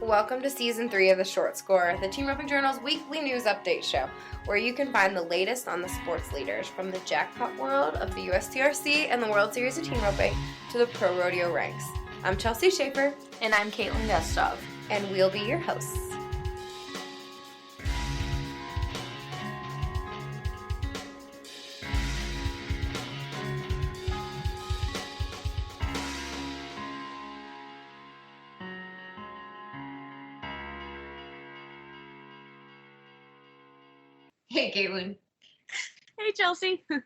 Welcome to Season 3 of The Short Score, the Team Roping Journal's weekly news update show, where you can find the latest on the sports leaders from the jackpot world of the USTRC and the World Series of Team Roping to the pro rodeo ranks. I'm Chelsea Schaefer. And I'm Caitlin Gustov. And we'll be your hosts. Hey, Caitlin. Hey, Chelsea. All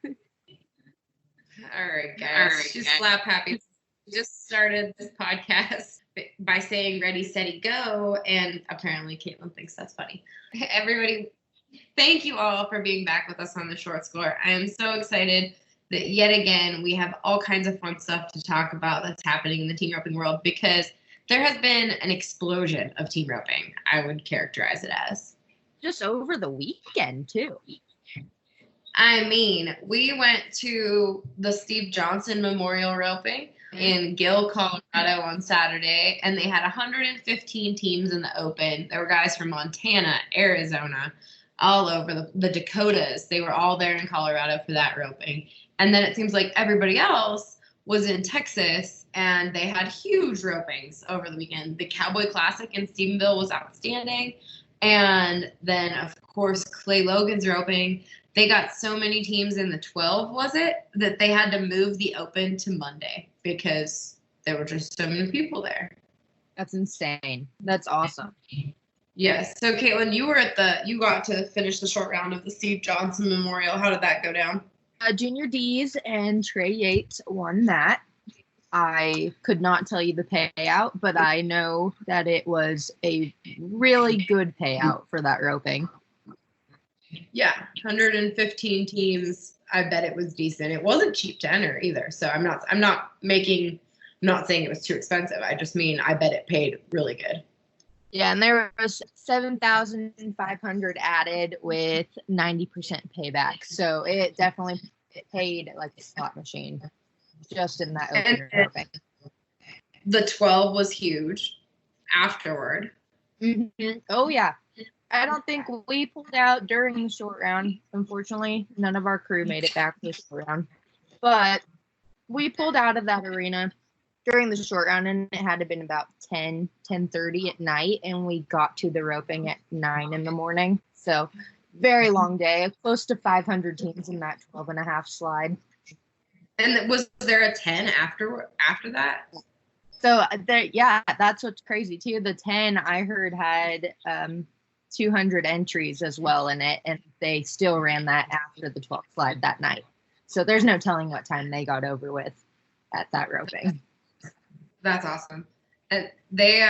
right, guys. Just slap happy. We just started this podcast by saying ready, steady, go, and apparently Caitlin thinks that's funny. Everybody, thank you all for being back with us on The Short Score. I am so excited that yet again we have all kinds of fun stuff to talk about that's happening in the team roping world, because there has been an explosion of team roping, I would characterize it as. Just over the weekend, too. I mean, we went to the Steve Johnson Memorial Roping in Gill, Colorado on Saturday, and they had 115 teams in the Open. There were guys from Montana, Arizona, all over the Dakotas. They were all there in Colorado for that roping. And then it seems like everybody else was in Texas, and they had huge ropings over the weekend. The Cowboy Classic in Stephenville was outstanding. And then, of course, Clay Logan's roping. They got so many teams in the 12, was it, that they had to move the Open to Monday because there were just so many people there. That's insane. That's awesome. Yes. So, Caitlin, you got to finish the short round of the Steve Johnson Memorial. How did that go down? Junior D's and Trey Yates won that. I could not tell you the payout, but I know that it was a really good payout for that roping. Yeah, 115 teams. I bet it was decent. It wasn't cheap to enter either. So I'm not saying it was too expensive. I just mean I bet it paid really good. Yeah, and there was 7,500 added with 90% payback. So it definitely paid like a slot machine. Just in that open roping. The 12 was huge afterward. Mm-hmm. Oh, yeah. I don't think we pulled out during the short round. Unfortunately, none of our crew made it back to the short round. But we pulled out of that arena during the short round, and it had to have been about 10:30 at night, and we got to the roping at 9 in the morning. So very long day, close to 500 teams in that 12.5 slide. And was there a 10 after that? So that's what's crazy too. The 10 I heard had 200 entries as well in it, and they still ran that after the 12th slide that night. So there's no telling what time they got over with at that roping. That's awesome. And they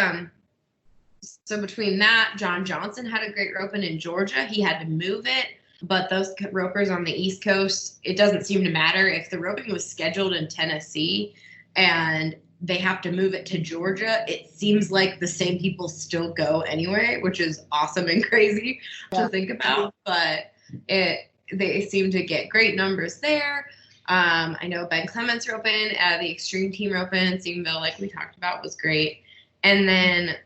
so between that, John Johnson had a great roping in Georgia. He had to move it. But those ropers on the East Coast, it doesn't seem to matter. If the roping was scheduled in Tennessee and they have to move it to Georgia, it seems like the same people still go anyway, which is awesome and crazy to think about. But they seem to get great numbers there. I know Ben Clements roping at the Extreme Team roping in Stephenville, like we talked about, was great. And then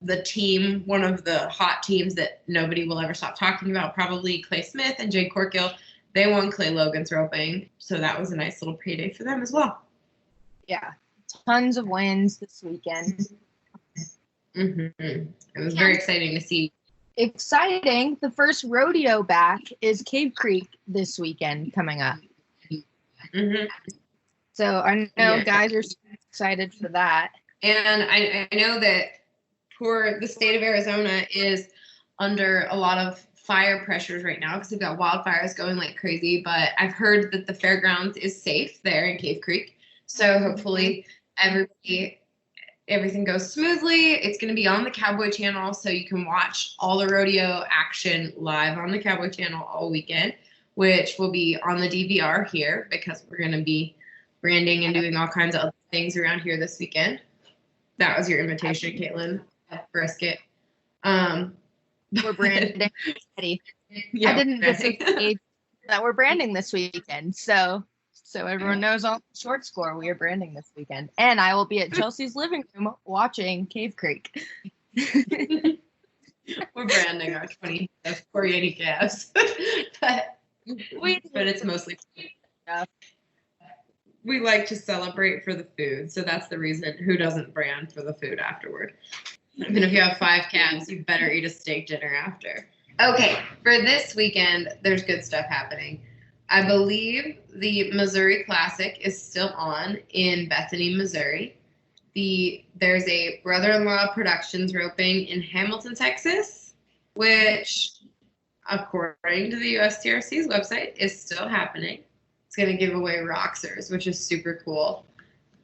the team, one of the hot teams that nobody will ever stop talking about, probably Clay Smith and Jake Corkill, they won Clay Logan's roping. So that was a nice little payday for them as well. Yeah, tons of wins this weekend. Mm-hmm. It was very exciting to see. Exciting. The first rodeo back is Cave Creek this weekend coming up. Mm-hmm. So I know guys are excited for that. And I know that the state of Arizona is under a lot of fire pressures right now because they've got wildfires going like crazy. But I've heard that the fairgrounds is safe there in Cave Creek. So hopefully everything goes smoothly. It's going to be on the Cowboy channel, so you can watch all the rodeo action live on the Cowboy channel all weekend, which will be on the DVR here because we're going to be branding and doing all kinds of other things around here this weekend. That was your invitation, Caitlin. Brisket. We're branding. Yeah, I didn't anticipate that we're branding this weekend, so So everyone knows all the short score we are branding this weekend. And I will be at Chelsea's living room watching Cave Creek. We're branding our 25th Coriaty calves. but it's mostly stuff. We like to celebrate for the food. So that's the reason. Who doesn't brand for the food afterward? Even if you have 5 calves, you better eat a steak dinner after. Okay, for this weekend, there's good stuff happening. I believe the Missouri Classic is still on in Bethany, Missouri. There's a Brother-in-Law Productions roping in Hamilton, Texas, which, according to the USTRC's website, is still happening. It's going to give away Roxers, which is super cool.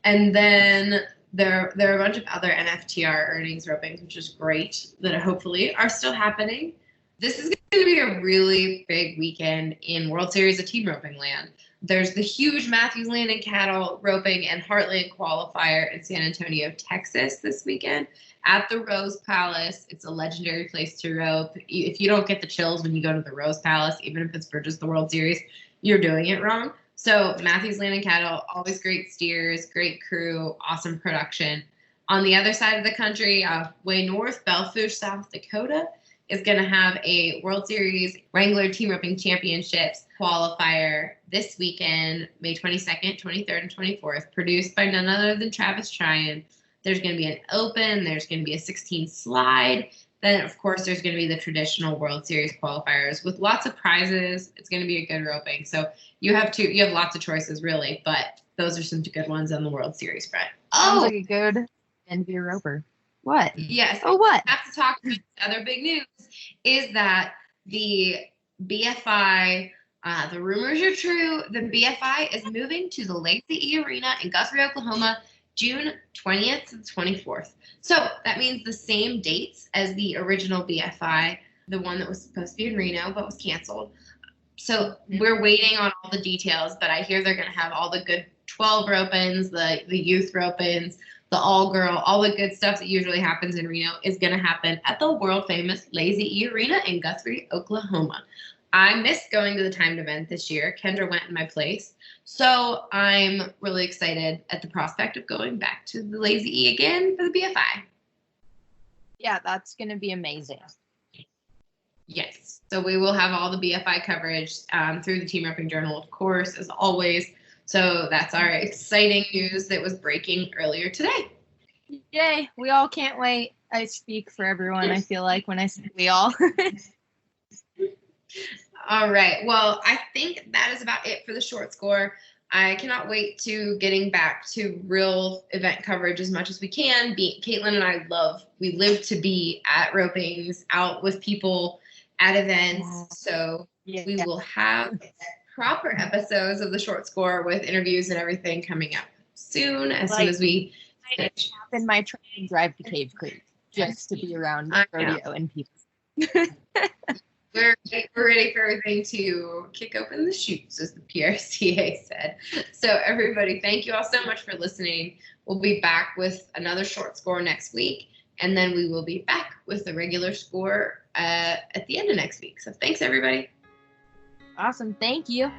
And then there are a bunch of other NFTR earnings ropings, which is great, that hopefully are still happening. This is going to be a really big weekend in World Series of Team Roping land. There's the huge Matthews Land and Cattle Roping and Heartland Qualifier in San Antonio, Texas this weekend at the Rose Palace. It's a legendary place to rope. If you don't get the chills when you go to the Rose Palace, even if it's for just the World Series, you're doing it wrong. So Matthews Land and Cattle, always great steers, great crew, awesome production. On the other side of the country, way north, Belfouche, South Dakota, is going to have a World Series Wrangler Team Roping Championships qualifier this weekend, May 22nd, 23rd, and 24th, produced by none other than Travis Tryon. There's going to be an open. There's going to be a 16 slide. Then, of course, there's going to be the traditional World Series qualifiers with lots of prizes. It's going to be a good roping. So you have lots of choices, really, but those are some good ones on the World Series front. Sounds like a good end of your roper. What? Yes. Oh, what? I have to talk about other big news is that the BFI, the rumors are true, the BFI is moving to the Lazy E Arena in Guthrie, Oklahoma, June 20th to the 24th. So that means the same dates as the original BFI, the one that was supposed to be in Reno but was canceled. So we're waiting on all the details, but I hear they're going to have all the good 12 ropings, the youth ropings, the all-girl, all the good stuff that usually happens in Reno is going to happen at the world-famous Lazy E Arena in Guthrie, Oklahoma. I missed going to the timed event this year. Kendra went in my place. So I'm really excited at the prospect of going back to the Lazy E again for the BFI. Yeah, that's going to be amazing. Yes. So we will have all the BFI coverage through the Team Roping Journal, of course, as always. So that's our exciting news that was breaking earlier today. Yay. We all can't wait. I speak for everyone, I feel like, when I say we all. All right. Well, I think that is about it for the short score. I cannot wait to getting back to real event coverage as much as we can. Caitlin and I live to be at ropings, out with people at events. So we will have proper episodes of the short score with interviews and everything coming up soon as we finish. In my truck and drive to Cave Creek just to be around rodeo and people. We're ready for everything to kick open the chutes, as the PRCA said. So everybody, thank you all so much for listening. We'll be back with another short score next week, and then we will be back with the regular score at the end of next week. So thanks, everybody. Awesome. Thank you.